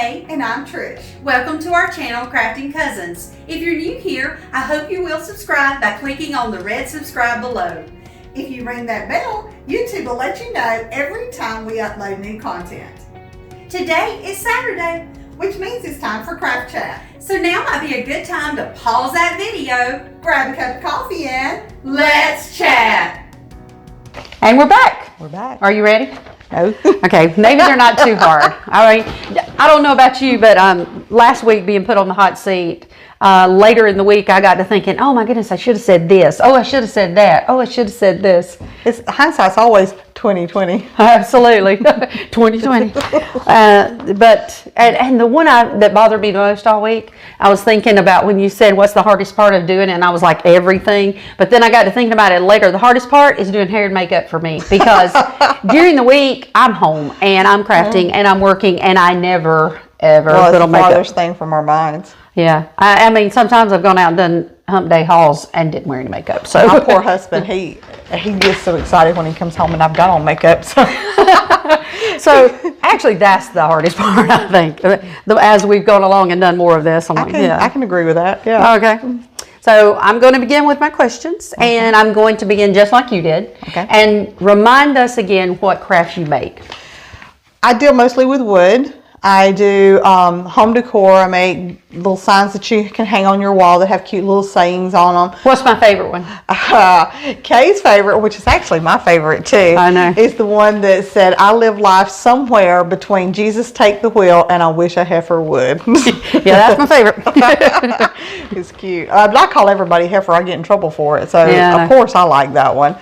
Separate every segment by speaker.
Speaker 1: Kay.
Speaker 2: And I'm Trish.
Speaker 1: Welcome to our channel, Crafting Cousins. If you're new here, I hope you will subscribe by clicking on the red subscribe below.
Speaker 2: If you ring that bell, YouTube will let you know every time we upload new content.
Speaker 1: Today is Saturday,
Speaker 2: Which means it's time for Craft Chat.
Speaker 1: so now might be a good time to pause that video.
Speaker 2: Grab a cup of coffee and
Speaker 1: Let's chat.
Speaker 3: And we're back.
Speaker 2: we're back.
Speaker 3: Are you ready?
Speaker 2: No.
Speaker 3: Okay, maybe they're not too hard. All right. I don't know about you, but last week being put on the hot seat, later in the week I got to thinking, oh my goodness, I should have said this. Oh, I should have said that. Oh, I should have said this.
Speaker 2: It's hindsight's always 20/20.
Speaker 3: Absolutely. 2020. But the one that bothered me the most all week, I was thinking about when you said what's the hardest part of doing it, and I was like everything. But then I got to thinking about it later. The hardest part is doing hair and makeup for me, because during the week I'm home and I'm crafting and I'm working and I never ever put on
Speaker 4: It's the
Speaker 3: makeup.
Speaker 4: farthest thing from our minds.
Speaker 3: Yeah, I mean sometimes I've gone out and done hump day hauls and didn't wear any makeup. So
Speaker 4: My poor husband, he gets so excited when he comes home and I've got on makeup.
Speaker 3: So actually, that's the hardest part, I think. As we've gone along and done more of this, I'm like, yeah.
Speaker 4: I can agree with that. Yeah.
Speaker 3: Okay. So I'm going to begin with my questions, and I'm going to begin just like you did.
Speaker 4: Okay.
Speaker 3: And remind us again what crafts you make.
Speaker 4: I deal mostly with wood. I do home decor. I make little signs that you can hang on your wall that have cute little sayings on them.
Speaker 3: What's my favorite one?
Speaker 4: Kay's favorite, which is actually my favorite too,
Speaker 3: I know.
Speaker 4: is the one that said, I live life somewhere between Jesus take the wheel and I wish a heifer would.
Speaker 3: Yeah, that's my favorite.
Speaker 4: It's cute. I call everybody heifer. I get in trouble for it. So,
Speaker 3: Yeah.
Speaker 4: of course, I like that one.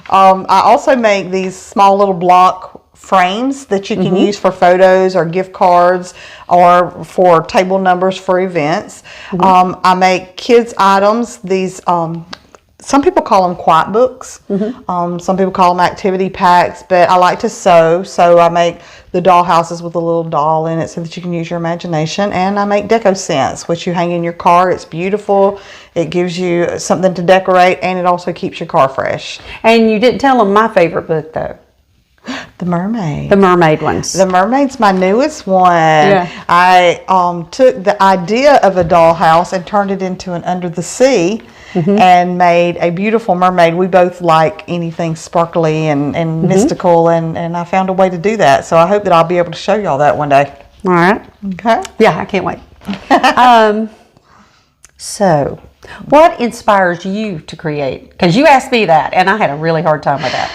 Speaker 4: I also make these small little block frames that you can use for photos or gift cards or for table numbers for events. I make kids items. These some people call them quiet books. Some people call them activity packs, but I like to sew, so I make the doll houses with a little doll in it so that you can use your imagination. And I make deco scents, which you hang in your car. It's beautiful. It gives you something to decorate, and it also keeps your car fresh.
Speaker 3: And you didn't tell them my favorite book, though.
Speaker 4: The Mermaid.
Speaker 3: The mermaid ones.
Speaker 4: The Mermaid's my newest one.
Speaker 3: Yeah.
Speaker 4: I took the idea of a dollhouse and turned it into an under the sea and made a beautiful mermaid. We both like anything sparkly and mystical, and I found a way to do that. So I hope that I'll be able to show y'all that one day.
Speaker 3: All right.
Speaker 4: Okay.
Speaker 3: Yeah, I can't wait. So, what inspires you to create? Because you asked me that, and I had a really hard time with that.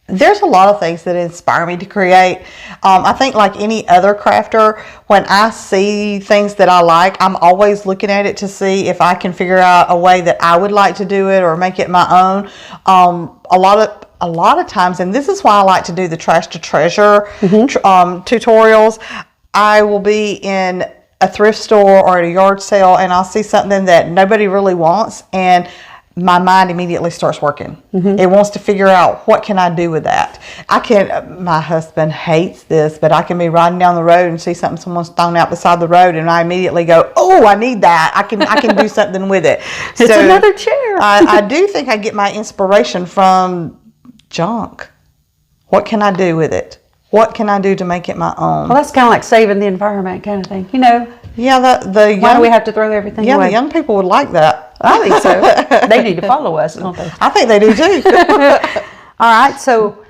Speaker 4: There's a lot of things that inspire me to create. I think like any other crafter, when I see things that I like, I'm always looking at it to see if I can figure out a way that I would like to do it or make it my own. A lot of times, and this is why I like to do the trash to treasure tutorials, I will be in a thrift store or at a yard sale and I'll see something that nobody really wants, and my mind immediately starts working. It wants to figure out, what can I do with that? My husband hates this, but I can be riding down the road and see something someone's thrown out beside the road, and I immediately go, oh, I need that. I can do something with it.
Speaker 3: It's another chair.
Speaker 4: I do think I get my inspiration from junk. What can I do with it? What can I do to make it my own?
Speaker 3: Well, that's kind of like saving the environment kind of thing. You know,
Speaker 4: Yeah,
Speaker 3: why do we have to throw everything
Speaker 4: Yeah,
Speaker 3: away?
Speaker 4: the young people would like that.
Speaker 3: I think so. They need to follow us, don't they?
Speaker 4: I think they do too.
Speaker 3: All right, so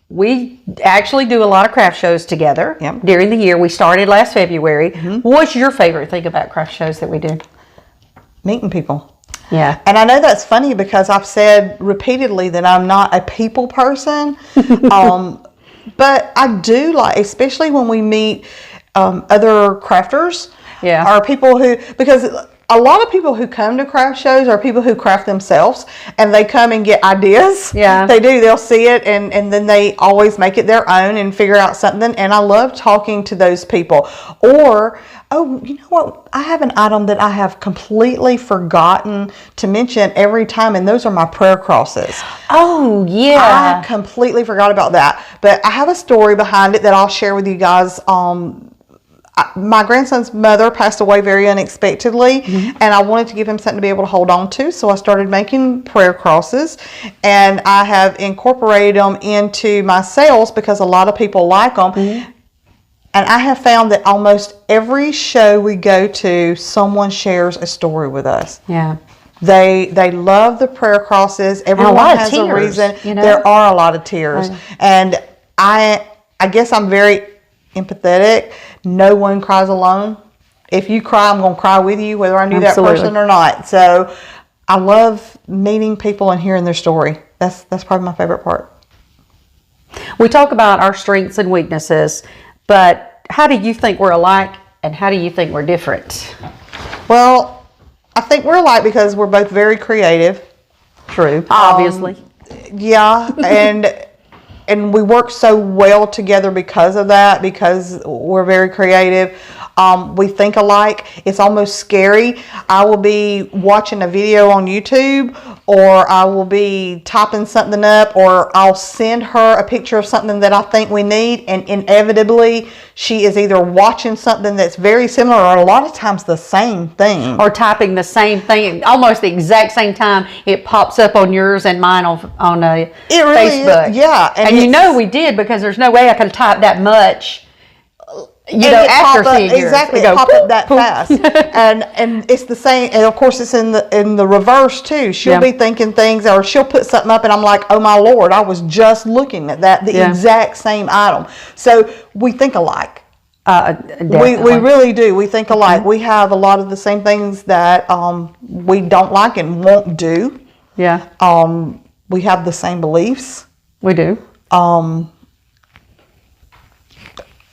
Speaker 3: we actually do a lot of craft shows together during the year. We started last February. What's your favorite thing about craft shows that we do?
Speaker 4: Meeting people.
Speaker 3: Yeah.
Speaker 4: And I know that's funny because I've said repeatedly that I'm not a people person. But I do like, especially when we meet other crafters.
Speaker 3: Yeah.
Speaker 4: Or people who, because a lot of people who come to craft shows are people who craft themselves, and they come and get ideas.
Speaker 3: Yeah.
Speaker 4: They do. They'll see it, and then they always make it their own and figure out something. And I love talking to those people. Or, oh, you know what? I have an item that I have completely forgotten to mention every time, and those are my prayer crosses.
Speaker 3: Oh, yeah.
Speaker 4: I completely forgot about that. But I have a story behind it that I'll share with you guys. My grandson's mother passed away very unexpectedly, and I wanted to give him something to be able to hold on to, so I started making prayer crosses, and I have incorporated them into my sales because a lot of people like them. And I have found that almost every show we go to, someone shares a story with us.
Speaker 3: Yeah.
Speaker 4: They love the prayer crosses. Everyone has a reason.
Speaker 3: You know?
Speaker 4: There are a lot of tears. And I guess I'm very empathetic. No one cries alone. If you cry, I'm going to cry with you, whether I knew that person or not. So I love meeting people and hearing their story. That's probably my favorite part.
Speaker 3: We talk about our strengths and weaknesses, but how do you think we're alike and how do you think we're different?
Speaker 4: Well, I think we're alike because we're both very creative.
Speaker 3: True, obviously.
Speaker 4: Yeah, and we work so well together because of that, because we're very creative. We think alike. It's almost scary. I will be watching a video on YouTube, or I will be typing something up, or I'll send her a picture of something that I think we need, and inevitably she is either watching something that's very similar or a lot of times the same thing.
Speaker 3: Or typing the same thing, almost the exact same time it pops up on yours and mine on Facebook.
Speaker 4: Yeah.
Speaker 3: And you know we did, because there's no way I could type that much. After seeing yours.
Speaker 4: Exactly, it popped up that fast. and it's the same, and of course it's in the reverse too. She'll be thinking things, or she'll put something up and I'm like, oh my Lord, I was just looking at that, the exact same item. So we think alike. We really do. We think alike. We have a lot of the same things that we don't like and won't do.
Speaker 3: Yeah.
Speaker 4: We have the same beliefs.
Speaker 3: We do.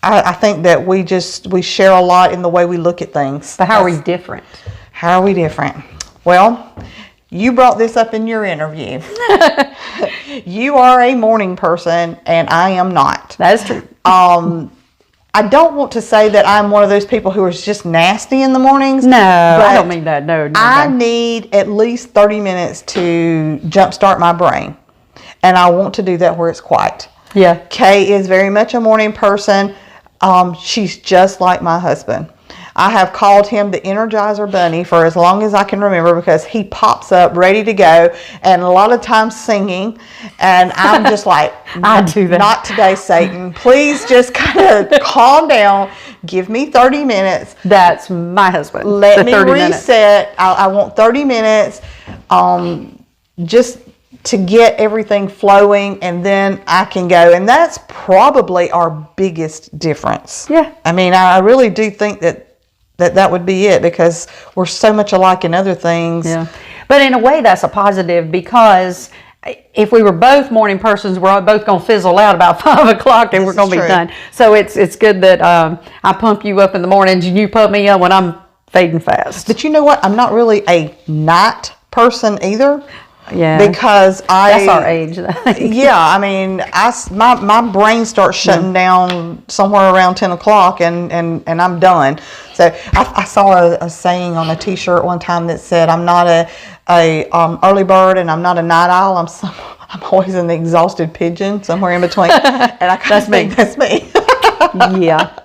Speaker 4: I think that we share a lot in the way we look at things.
Speaker 3: But how are we different?
Speaker 4: How are we different? Well, you brought this up in your interview. You are a morning person and I am not.
Speaker 3: That is true.
Speaker 4: I don't want to say that I'm one of those people who is just nasty in the mornings.
Speaker 3: No, I don't mean that. No.
Speaker 4: I need at least 30 minutes to jumpstart my brain. And I want to do that where it's quiet.
Speaker 3: Yeah.
Speaker 4: Kay is very much a morning person. She's just like my husband. I have called him the Energizer Bunny for as long as I can remember, because he pops up ready to go, and a lot of times singing, and I'm just like,
Speaker 3: I do that.
Speaker 4: Not today, Satan. Please just kind of calm down. Give me 30 minutes.
Speaker 3: That's my husband.
Speaker 4: Let me reset. I want 30 minutes just to get everything flowing, and then I can go. And that's probably our biggest difference.
Speaker 3: Yeah.
Speaker 4: I mean, I really do think that would be it, because we're so much alike in other things.
Speaker 3: Yeah. But in a way, that's a positive, because if we were both morning persons, we're both going to fizzle out about 5 o'clock and we're going to be done. So it's good that I pump you up in the mornings and you pump me up when I'm fading fast.
Speaker 4: But you know what? I'm not really a night person either.
Speaker 3: Yeah,
Speaker 4: because
Speaker 3: that's our age.
Speaker 4: Yeah, I mean, my brain starts shutting down somewhere around 10 o'clock, and I'm done. So I saw a saying on a T-shirt one time that said, "I'm not a early bird, and I'm not a night owl. I'm always an exhausted pigeon, somewhere in between." And I kind of think that's me.
Speaker 3: Yeah.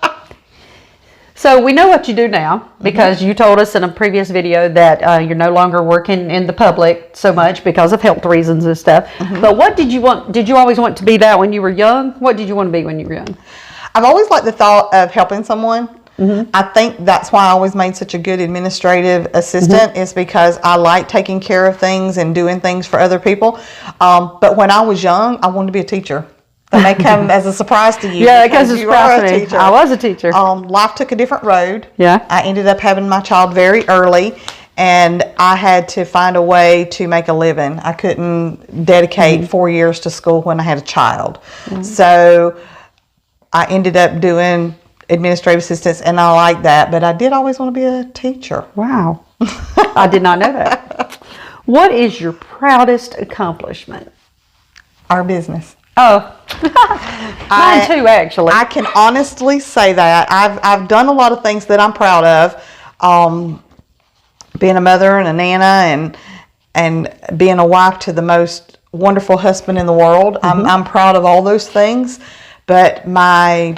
Speaker 3: So we know what you do now, because you told us in a previous video that you're no longer working in the public so much because of health reasons and stuff. But what did you want? Did you always want to be that when you were young? What did you want to be when you were young?
Speaker 4: I've always liked the thought of helping someone. I think that's why I always made such a good administrative assistant, is because I like taking care of things and doing things for other people. But when I was young, I wanted to be a teacher. That may come as a surprise to you.
Speaker 3: Yeah, because it's surprise to me. I was a teacher.
Speaker 4: Life took a different road.
Speaker 3: Yeah.
Speaker 4: I ended up having my child very early, and I had to find a way to make a living. I couldn't dedicate 4 years to school when I had a child. So I ended up doing administrative assistants, and I like that. But I did always want to be a teacher.
Speaker 3: Wow. I did not know that. What is your proudest accomplishment?
Speaker 4: Our business.
Speaker 3: Oh, mine too, actually.
Speaker 4: I can honestly say that I've done a lot of things that I'm proud of. Being a mother and a nana, and being a wife to the most wonderful husband in the world. I'm proud of all those things. But my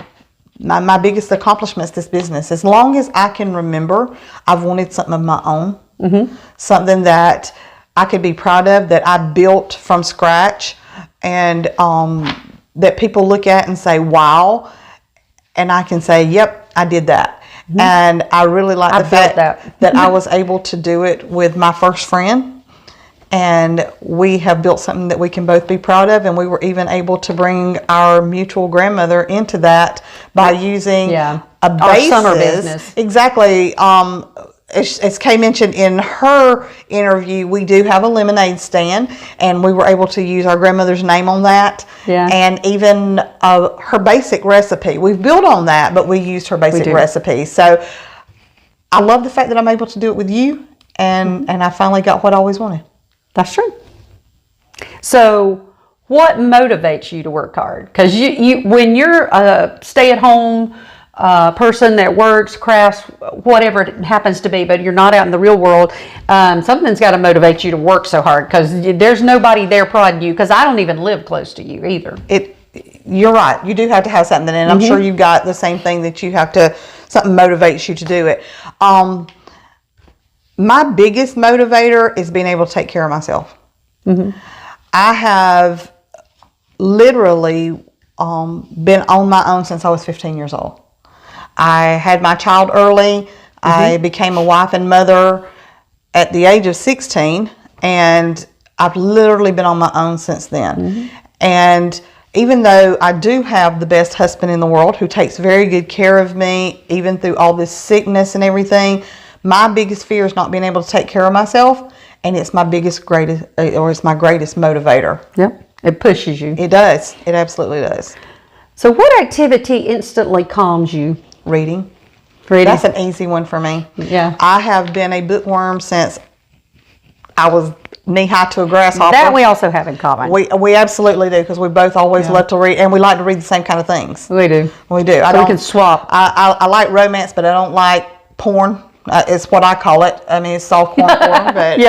Speaker 4: biggest accomplishment is this business. As long as I can remember, I've wanted something of my own, something that I could be proud of, that I built from scratch. And that people look at and say, wow. and I can say, yep, I did that. And I really like the fact that I was able to do it with my first friend. And we have built something that we can both be proud of. And we were even able to bring our mutual grandmother into that by using a basis.
Speaker 3: Our summer business.
Speaker 4: Exactly. As Kay mentioned in her interview, we do have a lemonade stand, and we were able to use our grandmother's name on that.
Speaker 3: Yeah.
Speaker 4: And even her basic recipe. We've built on that, but we used her basic recipe. So I love the fact that I'm able to do it with you, and I finally got what I always wanted.
Speaker 3: That's true. So what motivates you to work hard? Because you when you're a stay-at-home person that works, crafts, whatever it happens to be, but you're not out in the real world, something's got to motivate you to work so hard, because there's nobody there prodding you, because I don't even live close to you either.
Speaker 4: You're right. You do have to have something, and I'm sure you've got the same thing that you have to, something motivates you to do it. My biggest motivator is being able to take care of myself. I have literally been on my own since I was 15 years old. I had my child early. I became a wife and mother at the age of 16, and I've literally been on my own since then. And even though I do have the best husband in the world who takes very good care of me, even through all this sickness and everything, my biggest fear is not being able to take care of myself, and it's my greatest motivator.
Speaker 3: Yep, it pushes you.
Speaker 4: It does. It absolutely does.
Speaker 3: So what activity instantly calms you?
Speaker 4: Reading.
Speaker 3: Reading.
Speaker 4: That's an easy one for me.
Speaker 3: Yeah.
Speaker 4: I have been a bookworm since I was knee-high to a grasshopper.
Speaker 3: That we also have in common.
Speaker 4: We absolutely do, because we both always love to read, and we like to read the same kind of things.
Speaker 3: We do.
Speaker 4: We do.
Speaker 3: So we can swap.
Speaker 4: I like romance, but I don't like porn. It's what I call it. I mean, it's soft porn, but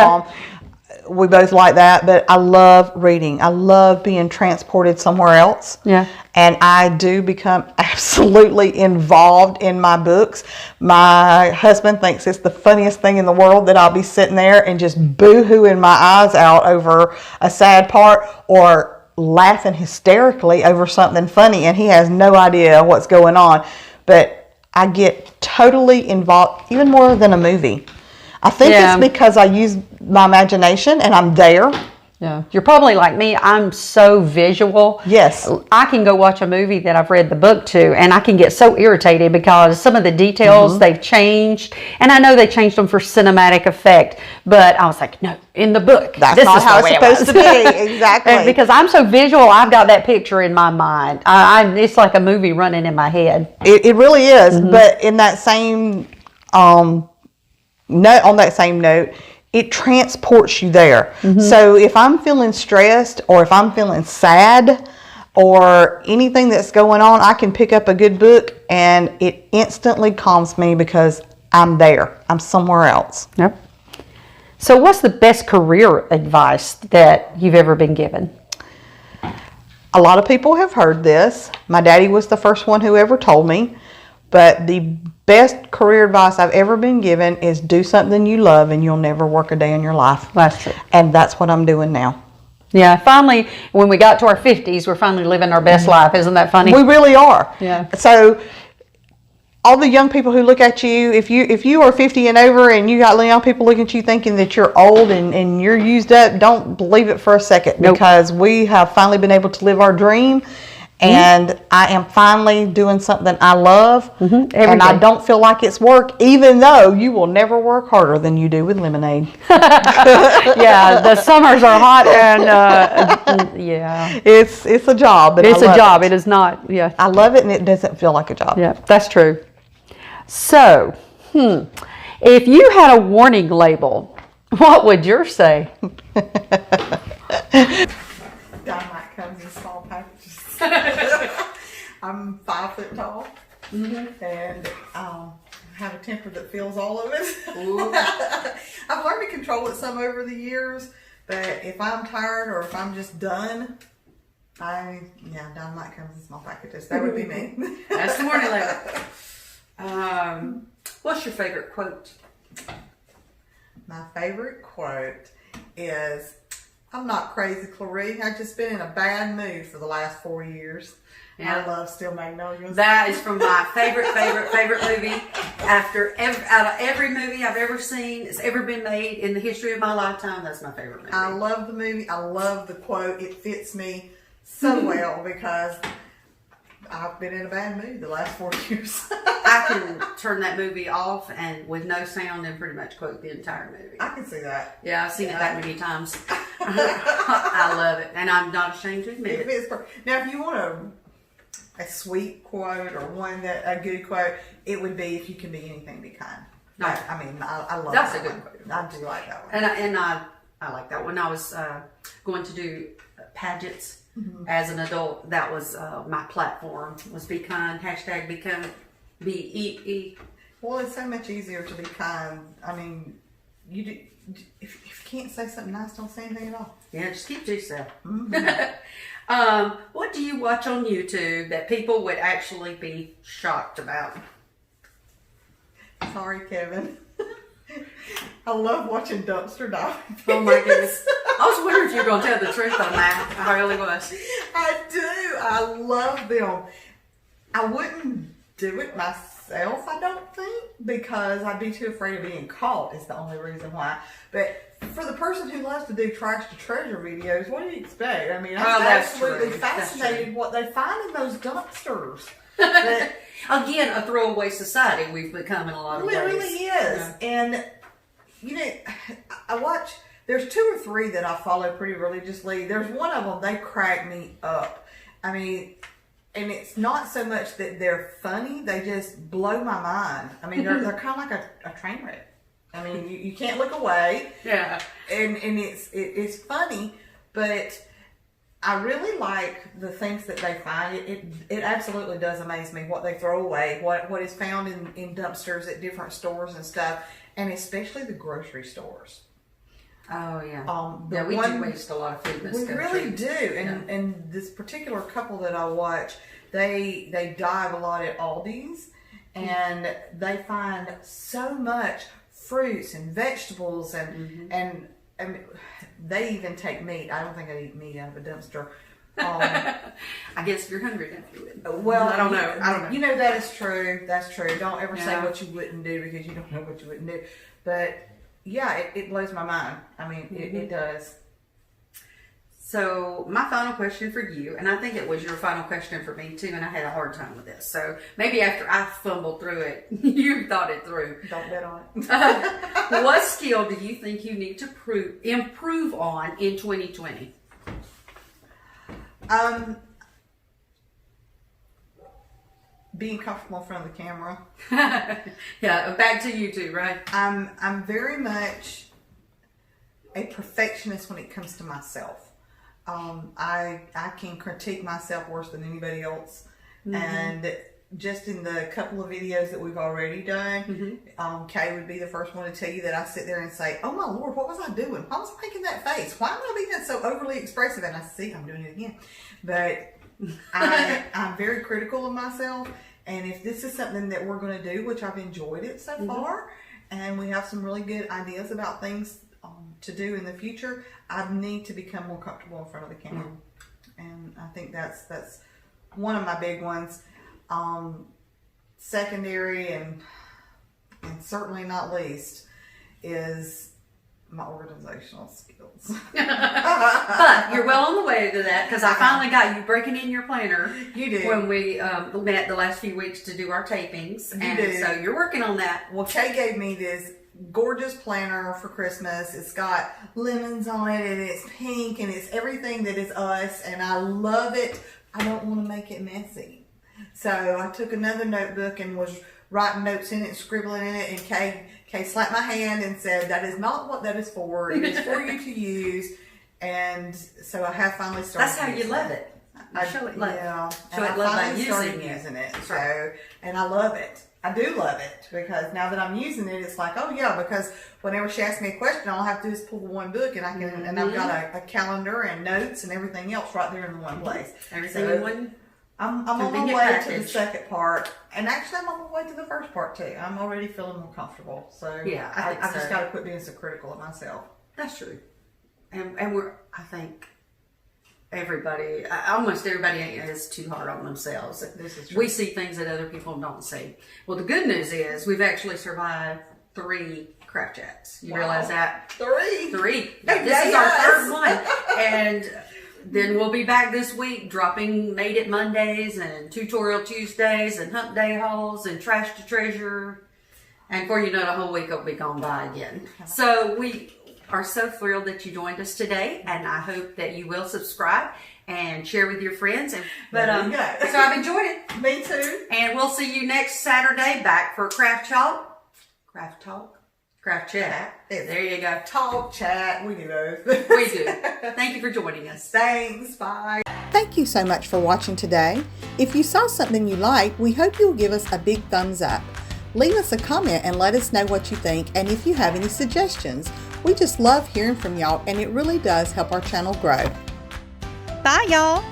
Speaker 4: we both like that. But I love reading. I love being transported somewhere else.
Speaker 3: Yeah.
Speaker 4: And I do become absolutely involved in my books. My husband thinks it's the funniest thing in the world that I'll be sitting there and just boo-hooing my eyes out over a sad part, or laughing hysterically over something funny, and he has no idea what's going on. But I get totally involved, even more than a movie. I think it's because I use my imagination and I'm there.
Speaker 3: Yeah, you're probably like me. I'm so visual.
Speaker 4: Yes.
Speaker 3: I can go watch a movie that I've read the book to, and I can get so irritated because some of the details they've changed, and I know they changed them for cinematic effect, but I was like, no, in the book,
Speaker 4: that's not how it's supposed to be. Exactly.
Speaker 3: And because I'm so visual, I've got that picture in my mind. It's like a movie running in my head.
Speaker 4: It really is. But in that same on that same note, it transports you there. So if I'm feeling stressed, or if I'm feeling sad, or anything that's going on, I can pick up a good book and it instantly calms me, because I'm there. I'm somewhere else.
Speaker 3: Yep. So what's the best career advice that you've ever been given?
Speaker 4: A lot of people have heard this. My daddy was the first one who ever told me. But the best career advice I've ever been given is do something you love, and you'll never work a day in your life.
Speaker 3: That's true.
Speaker 4: And that's what I'm doing now.
Speaker 3: Yeah, finally, when we got to our 50s, we're finally living our best life. Isn't that funny?
Speaker 4: We really are.
Speaker 3: Yeah.
Speaker 4: So all the young people who look at you, if you are 50 and over, and you got young people looking at you thinking that you're old and you're used up, don't believe it for a second.
Speaker 3: Nope.
Speaker 4: Because we have finally been able to live our dream. And I am finally doing something I love, and I don't feel like it's work, even though you will never work harder than you do with lemonade.
Speaker 3: Yeah, the summers are hot, and
Speaker 4: it's a job. But
Speaker 3: it's a job. It is not. Yeah,
Speaker 4: I love it, and it doesn't feel like a job.
Speaker 3: Yeah, that's true. So, if you had a warning label, what would yours say?
Speaker 2: Dynamite comes in small packages. I'm 5 foot tall, and have a temper that feels all of it. I've learned to control it some over the years, but if I'm tired or if I'm just done, dynamite comes in small packages. That would be me.
Speaker 1: That's the warning label. What's your favorite quote?
Speaker 2: My favorite quote is, I'm not crazy, Clarie. I've just been in a bad mood for the last 4 years.
Speaker 1: Yeah.
Speaker 2: I love Still Magnolias.
Speaker 1: That is from my favorite movie. Out of every movie I've ever seen, it's ever been made in the history of my lifetime, that's my favorite movie.
Speaker 2: I love the movie. I love the quote. It fits me so well because I've been in a bad mood the last 4 years.
Speaker 1: I can turn that movie off and with no sound and pretty much quote the entire movie.
Speaker 2: I can see that.
Speaker 1: Yeah, I've seen it that many times. I love it, and I'm not ashamed to admit it.
Speaker 2: Now, if you want a sweet quote or a good quote, it would be, "If you can be anything, be kind."
Speaker 1: No.
Speaker 2: I love
Speaker 1: That's
Speaker 2: that
Speaker 1: a good
Speaker 2: one.
Speaker 1: quote.
Speaker 2: I do like that one.
Speaker 1: And I like that. When I was going to do pageants as an adult, that was my platform, was be kind, hashtag be kind, be.
Speaker 2: Well, it's so much easier to be kind. I mean, if you can't say something nice, don't say anything at all.
Speaker 1: Yeah, just keep to yourself.
Speaker 2: Mm-hmm.
Speaker 1: What do you watch on YouTube that people would actually be shocked about?
Speaker 2: Sorry, Kevin. I love watching dumpster dive.
Speaker 1: Oh my goodness. I was wondering if you were going to tell the truth on that. I really was.
Speaker 2: I do. I love them. I wouldn't do it myself, I don't think, because I'd be too afraid of being caught is the only reason why. But for the person who loves to do trash to treasure videos, what do you expect? I mean, I'm absolutely fascinated what they find in those dumpsters. But,
Speaker 1: again, a throwaway society we've become in a lot of ways.
Speaker 2: It really is. Yeah. And, I watch, there's 2 or 3 that I follow pretty religiously. There's one of them, they crack me up. I mean, and it's not so much that they're funny, they just blow my mind. I mean, they're kind of like a train wreck. I mean, you can't look away.
Speaker 1: Yeah.
Speaker 2: And it's funny, but I really like the things that they find. It absolutely does amaze me what they throw away, what is found in dumpsters at different stores and stuff, and especially the grocery stores.
Speaker 1: Oh yeah. We do waste a lot of food in this country.
Speaker 2: We really do. And this particular couple that I watch, they dive a lot at Aldi's, and they find so much fruits and vegetables and they even take meat. I don't think I'd eat meat out of a dumpster.
Speaker 1: I guess if you're hungry, then you would.
Speaker 2: Well,
Speaker 1: I don't know.
Speaker 2: You know, that is true. That's true. Don't ever say what you wouldn't do because you don't know what you wouldn't do. But yeah, it blows my mind. I mean, it does.
Speaker 1: So my final question for you, and I think it was your final question for me too, and I had a hard time with this. So maybe after I fumbled through it, you thought it through.
Speaker 2: Don't bet on it.
Speaker 1: What skill do you think you need to improve on in 2020?
Speaker 2: Being comfortable in front of the camera.
Speaker 1: Yeah, back to you too, right?
Speaker 2: I'm very much a perfectionist when it comes to myself. I can critique myself worse than anybody else. And just in the couple of videos that we've already done, Kay would be the first one to tell you that I sit there and say, "Oh my Lord, what was I doing? Why was I making that face? Why am I being so overly expressive?" And I see I'm doing it again. But I'm very critical of myself. And if this is something that we're going to do, which I've enjoyed it so far, and we have some really good ideas about things to do in the future, I need to become more comfortable in front of the camera. And I think that's one of my big ones. Secondary and certainly not least is my organizational skills.
Speaker 1: But you're well on the way to that, because I finally got you breaking in your planner.
Speaker 2: You did.
Speaker 1: When we met the last few weeks to do our tapings.
Speaker 2: You did.
Speaker 1: So you're working on that.
Speaker 2: Well, Kay gave me this gorgeous planner for Christmas. It's got lemons on it, and it's pink, and it's everything that is us, and I love it. I don't want to make it messy. So I took another notebook and was writing notes in it and scribbling in it, and Kay slapped my hand and said, "That is not what that is for. It is for you to use." And so I have finally started.
Speaker 1: That's how you love it. Show it love.
Speaker 2: Yeah.
Speaker 1: Show it love by using
Speaker 2: it.
Speaker 1: That's
Speaker 2: So,
Speaker 1: right.
Speaker 2: and I love it. I do love it, because now that I'm using it, it's like, oh yeah, because whenever she asks me a question, all I have to do is pull one book, and I can, and I've got a calendar and notes and everything else right there in one place.
Speaker 1: Everything in one.
Speaker 2: I'm on my way to the second part, and actually I'm on my way to the first part too. I'm already feeling more comfortable. So
Speaker 1: Yeah,
Speaker 2: I
Speaker 1: I
Speaker 2: just
Speaker 1: so.
Speaker 2: got to quit being so critical of myself.
Speaker 1: That's true. and I think everybody, almost everybody is too hard on themselves.
Speaker 2: This is true.
Speaker 1: We see things that other people don't see. Well, the good news is we've actually survived 3 craft chats. You realize that?
Speaker 2: 3.
Speaker 1: 3. This is our 3rd one. And then we'll be back this week dropping Made It Mondays and Tutorial Tuesdays and Hump Day hauls and Trash to Treasure. And before you know it, a whole week will be gone by again. So we are so thrilled that you joined us today, and I hope that you will subscribe and share with your friends. But so I've enjoyed it.
Speaker 2: Me too.
Speaker 1: And we'll see you next Saturday back for Craft Chat. There you go.
Speaker 2: Talk, chat, we do both.
Speaker 1: We do. Thank you for joining us.
Speaker 2: Thanks, bye.
Speaker 4: Thank you so much for watching today. If you saw something you like, we hope you'll give us a big thumbs up. Leave us a comment and let us know what you think, and if you have any suggestions. We just love hearing from y'all, and it really does help our channel grow. Bye, y'all.